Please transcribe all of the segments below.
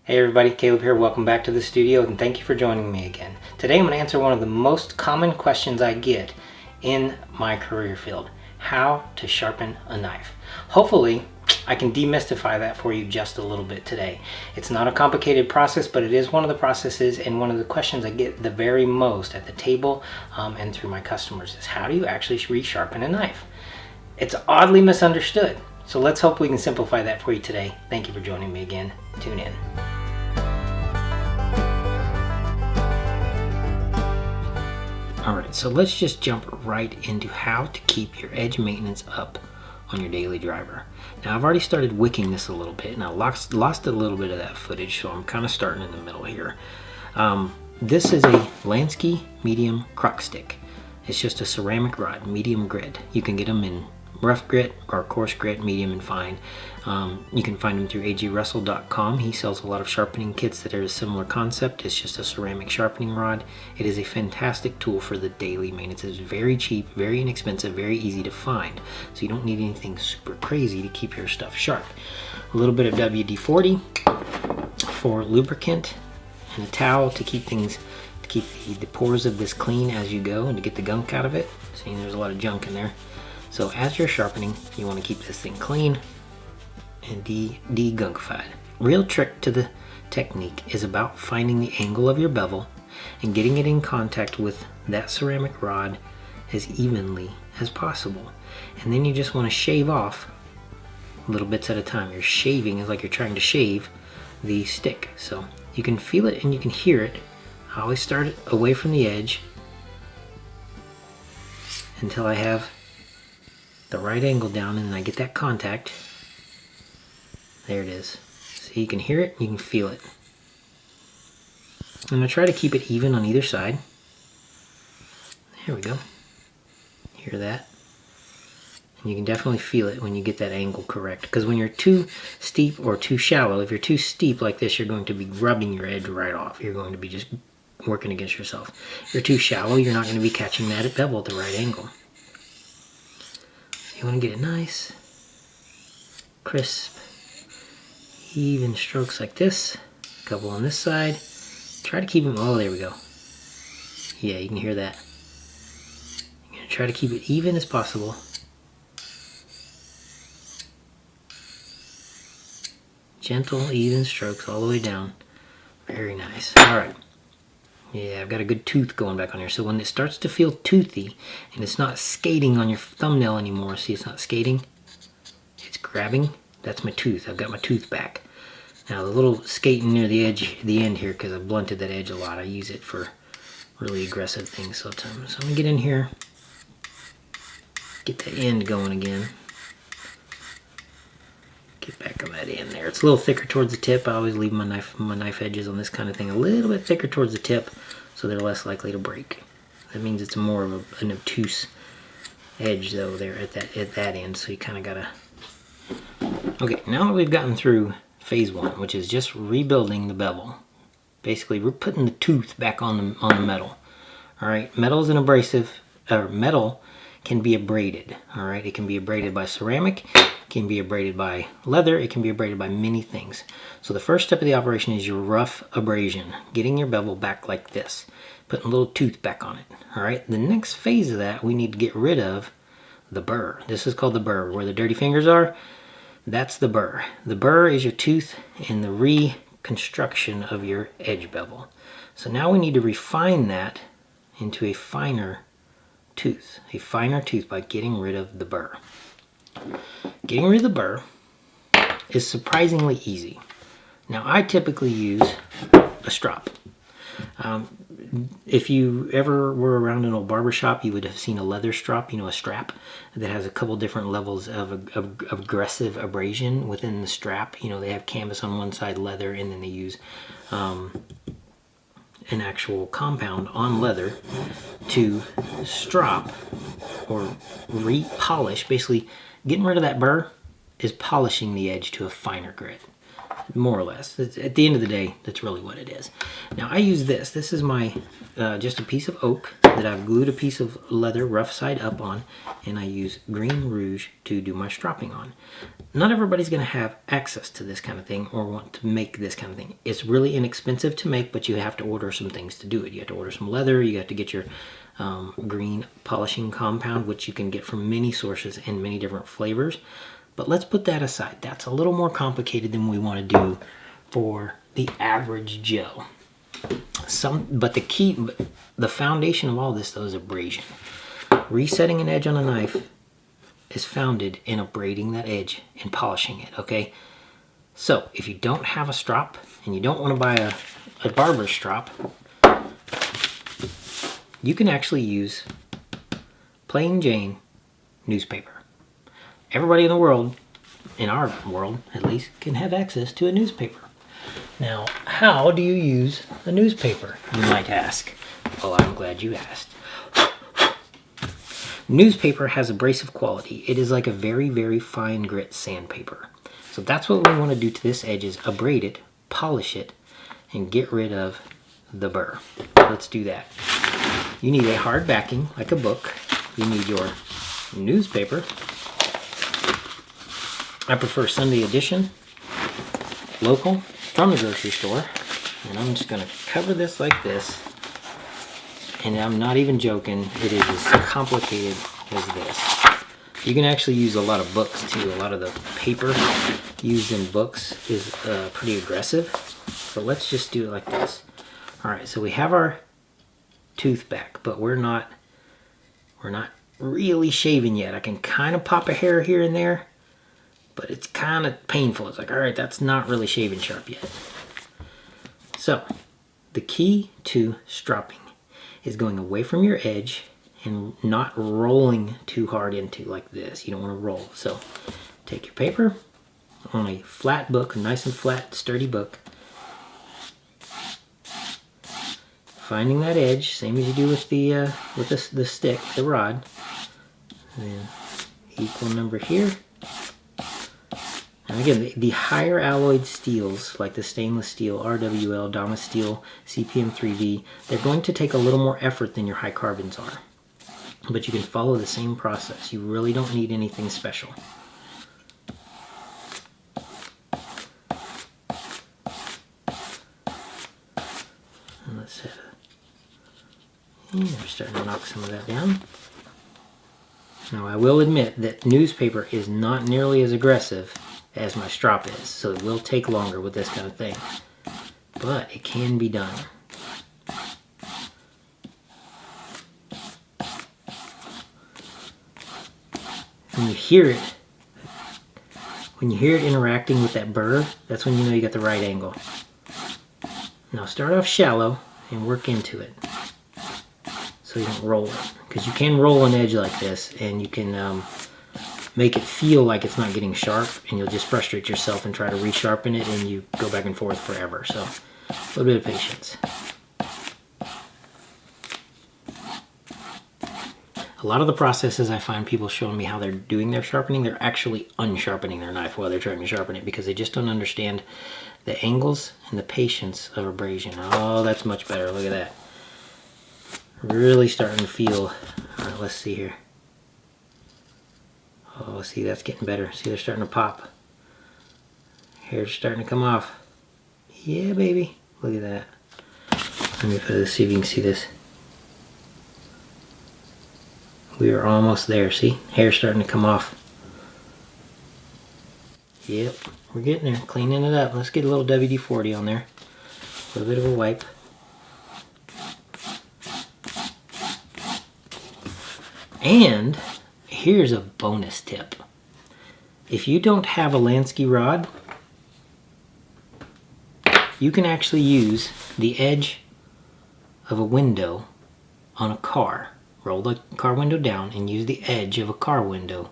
Hey everybody, Caleb here. Welcome back to the studio and thank you for joining me again. Today I'm going to answer one of the most common questions I get in my career field. How to sharpen a knife. Hopefully I can demystify that for you just a little bit today. It's not a complicated process, but it is one of the processes and one of the questions I get the very most at the table and through my customers is how do you actually resharpen a knife? It's oddly misunderstood. So let's hope we can simplify that for you today. Thank you for joining me again. Tune in. Alright, so let's just jump right into how to keep your edge maintenance up on your daily driver. Now I've already started wicking this a little bit and I lost a little bit of that footage, so I'm kind of starting in the middle here. This is a Lansky medium crock stick. It's just a ceramic rod, medium grit. You can get them in rough grit or coarse grit, medium and fine. You can find them through agrussell.com. He sells a lot of sharpening kits that are a similar concept. It's just a ceramic sharpening rod. It is a fantastic tool for the daily maintenance. It's very cheap, very inexpensive, very easy to find. So you don't need anything super crazy to keep your stuff sharp. A little bit of WD-40 for lubricant and a towel to keep things, to keep the pores of this clean as you go and to get the gunk out of it. See, there's a lot of junk in there. So as you're sharpening, you want to keep this thing clean and de-gunkified. Real trick to the technique is about finding the angle of your bevel and getting it in contact with that ceramic rod as evenly as possible. And then you just want to shave off little bits at a time. You're shaving is like you're trying to shave the stick. So you can feel it and you can hear it. I always start it away from the edge until I have the right angle down and then I get that contact. There it is. So you can hear it, you can feel it. I'm going to try to keep it even on either side. There we go. Hear that? And you can definitely feel it when you get that angle correct. Because when you're too steep or too shallow, if you're too steep like this, you're going to be rubbing your edge right off. You're going to be just working against yourself. If you're too shallow, you're not going to be catching that bevel at the right angle. You want to get it nice, crisp, even strokes like this. A couple on this side. Try to keep them, oh there we go. Yeah, you can hear that. You're going to try to keep it even as possible. Gentle, even strokes all the way down. Very nice. Alright. Yeah, I've got a good tooth going back on here. So when it starts to feel toothy and it's not skating on your thumbnail anymore, see it's not skating, it's grabbing, that's my tooth. I've got my tooth back. Now the little skating near the edge, the end here, because I've blunted that edge a lot. I use it for really aggressive things sometimes. So I'm going to get in here, get the end going again. Get back on that end there. It's a little thicker towards the tip. I always leave my knife edges on this kind of thing a little bit thicker towards the tip so they're less likely to break. That means it's more of an obtuse edge though there at that end, so you kind of gotta... Okay, now that we've gotten through phase one, which is just rebuilding the bevel. Basically, we're putting the tooth back on the metal. Alright, metal is an abrasive, or metal can be abraded. Alright, it can be abraded by ceramic, it can be abraded by leather, it can be abraded by many things. So the first step of the operation is your rough abrasion, getting your bevel back like this, putting a little tooth back on it. Alright, the next phase of that, we need to get rid of the burr. This is called the burr. Where the dirty fingers are, that's the burr. The burr is your tooth in the reconstruction of your edge bevel. So now we need to refine that into a finer tooth by getting rid of the burr. Getting rid of the burr is surprisingly easy. Now I typically use a strop. If you ever were around an old barber shop, you would have seen a leather strop, you know, a strap that has a couple different levels of aggressive abrasion within the strap. You know, they have canvas on one side, leather, and then they use an actual compound on leather to strop or re-polish. Basically, getting rid of that burr is polishing the edge to a finer grit. more or less. At the end of the day, that's really what it is. Now I use this. This is my just a piece of oak that I've glued a piece of leather rough side up on, and I use green rouge to do my stropping on. Not everybody's going to have access to this kind of thing or want to make this kind of thing. It's really inexpensive to make, but you have to order some things to do it. You have to order some leather. You have to get your green polishing compound, which you can get from many sources and many different flavors. But let's put that aside. That's a little more complicated than we want to do for the average Joe. But the foundation of all this though is abrasion. Resetting an edge on a knife is founded in abrading that edge and polishing it, okay? So if you don't have a strop and you don't want to buy a barber's strop, you can actually use plain Jane newspaper. Everybody in the world, in our world at least, can have access to a newspaper. Now, how do you use a newspaper, you might ask? Well, I'm glad you asked. Newspaper has abrasive quality. It is like a very, very fine grit sandpaper. So that's what we want to do to this edge, is abrade it, polish it, and get rid of the burr. Let's do that. You need a hard backing, like a book. You need your newspaper. I prefer Sunday edition, local, from the grocery store. And I'm just gonna cover this like this. And I'm not even joking, it is as complicated as this. You can actually use a lot of books too. A lot of the paper used in books is pretty aggressive. So let's just do it like this. All right, so we have our tooth back, but we're not really shaving yet. I can kind of pop a hair here and there, but it's kind of painful. It's like, all right, that's not really shaving sharp yet. So the key to stropping is going away from your edge and not rolling too hard into like this. You don't want to roll. So take your paper on a flat book, a nice and flat, sturdy book. Finding that edge, same as you do with the stick, the rod. And then equal number here. And again, the higher alloyed steels, like the stainless steel, RWL, Damas Steel, CPM 3V, they're going to take a little more effort than your high carbons are. But you can follow the same process. You really don't need anything special. And let's set it. And we're starting to knock some of that down. Now I will admit that newspaper is not nearly as aggressive as my strop is, so it will take longer with this kind of thing, but it can be done. When you hear it interacting with that burr, that's when you know you got the right angle. Now start off shallow and work into it so you don't roll it, because you can roll an edge like this and you can make it feel like it's not getting sharp, and you'll just frustrate yourself and try to resharpen it, and you go back and forth forever. So a little bit of patience. A lot of the processes I find people showing me how they're doing their sharpening, they're actually unsharpening their knife while they're trying to sharpen it, because they just don't understand the angles and the patience of abrasion. Oh, that's much better. Look at that. Really starting to feel. All right, let's see here. Oh, see, that's getting better. See, they're starting to pop. Hair's starting to come off. Yeah, baby. Look at that. Let me put this, see if you can see this. We are almost there, see? Hair's starting to come off. Yep, we're getting there. Cleaning it up. Let's get a little WD-40 on there. A little bit of a wipe. And here's a bonus tip. If you don't have a Lansky rod, you can actually use the edge of a window on a car. Roll the car window down and use the edge of a car window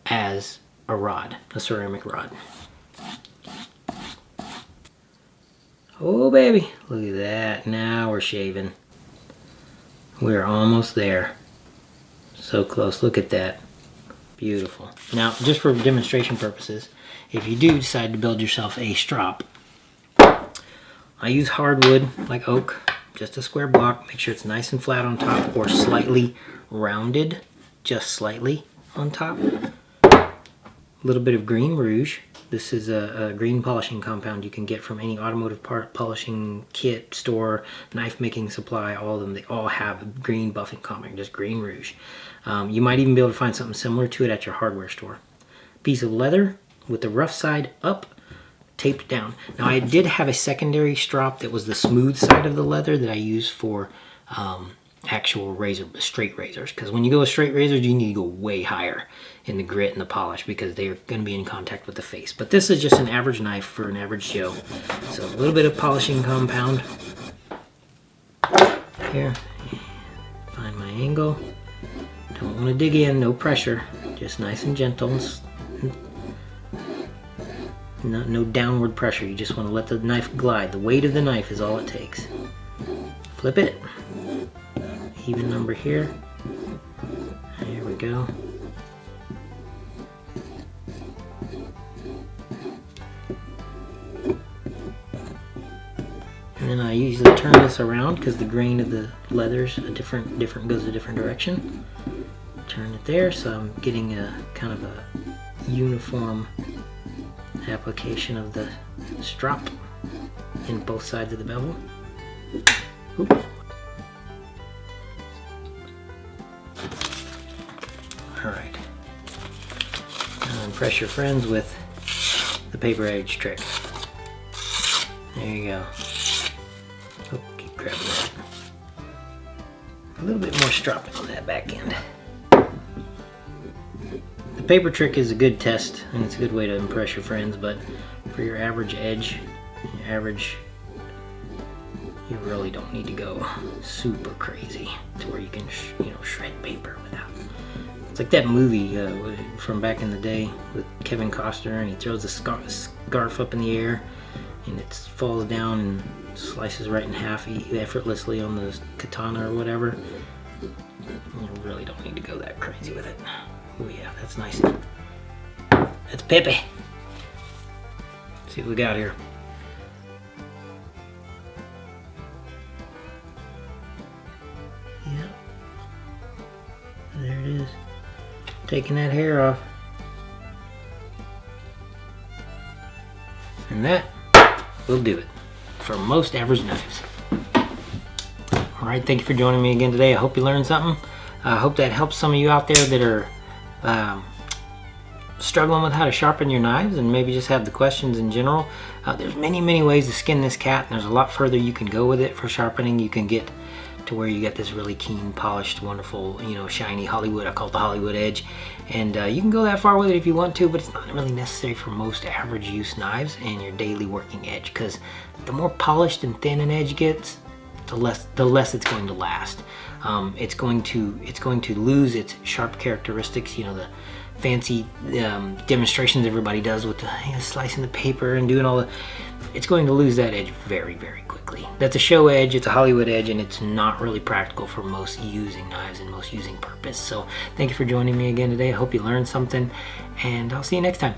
as a rod, a ceramic rod. Oh baby, look at that. Now we're shaving. We're almost there. So close, look at that. Beautiful. Now, just for demonstration purposes, if you do decide to build yourself a strop, I use hardwood like oak, just a square block. Make sure it's nice and flat on top or slightly rounded, just slightly on top. A little bit of green rouge. This is a green polishing compound you can get from any automotive part polishing kit, store, knife making supply, all of them. They all have green buffing compound, just green rouge. You might even be able to find something similar to it at your hardware store. Piece of leather with the rough side up, taped down. Now I did have a secondary strop that was the smooth side of the leather that I use for actual straight razors, because when you go with straight razors you need to go way higher in the grit and the polish because they're going to be in contact with the face. But this is just an average knife for an average Joe. So a little bit of polishing compound here. Find my angle. Don't want to dig in, no pressure, just nice and gentle. No downward pressure, you just want to let the knife glide. The weight of the knife is all it takes. Flip it. Even number here. There we go. And then I usually turn this around because the grain of the leather's goes a different direction. Turn it there, so I'm getting a kind of a uniform application of the strop in both sides of the bevel. Oop. Alright. Now impress your friends with the paper edge trick. There you go. Oh, keep grabbing that. A little bit more stropping on that back end. The paper trick is a good test and it's a good way to impress your friends, but for your average edge, you really don't need to go super crazy to where you can shred paper without. It's like that movie from back in the day with Kevin Costner, and he throws a scarf up in the air and it falls down and slices right in half effortlessly on the katana or whatever. You really don't need to go that crazy with it. Oh yeah, that's nice. That's Pepe. See what we got here. Yep. There it is. Taking that hair off. And that will do it for most average knives. Alright, thank you for joining me again today. I hope you learned something. I hope that helps some of you out there that are struggling with how to sharpen your knives and maybe just have the questions in general. There's many ways to skin this cat, and there's a lot further you can go with it for sharpening. You can get to where you get this really keen, polished, wonderful, shiny Hollywood. I call it the Hollywood edge. And you can go that far with it if you want to, but it's not really necessary for most average use knives and your daily working edge, because the more polished and thin an edge gets, the less it's going to last. It's going to lose its sharp characteristics, the fancy demonstrations everybody does with the slicing the paper and doing all the, it's going to lose that edge very quickly. That's a show edge, it's a Hollywood edge, and it's not really practical for most using knives and most using purpose. So thank you for joining me again today. I hope you learned something, and I'll see you next time.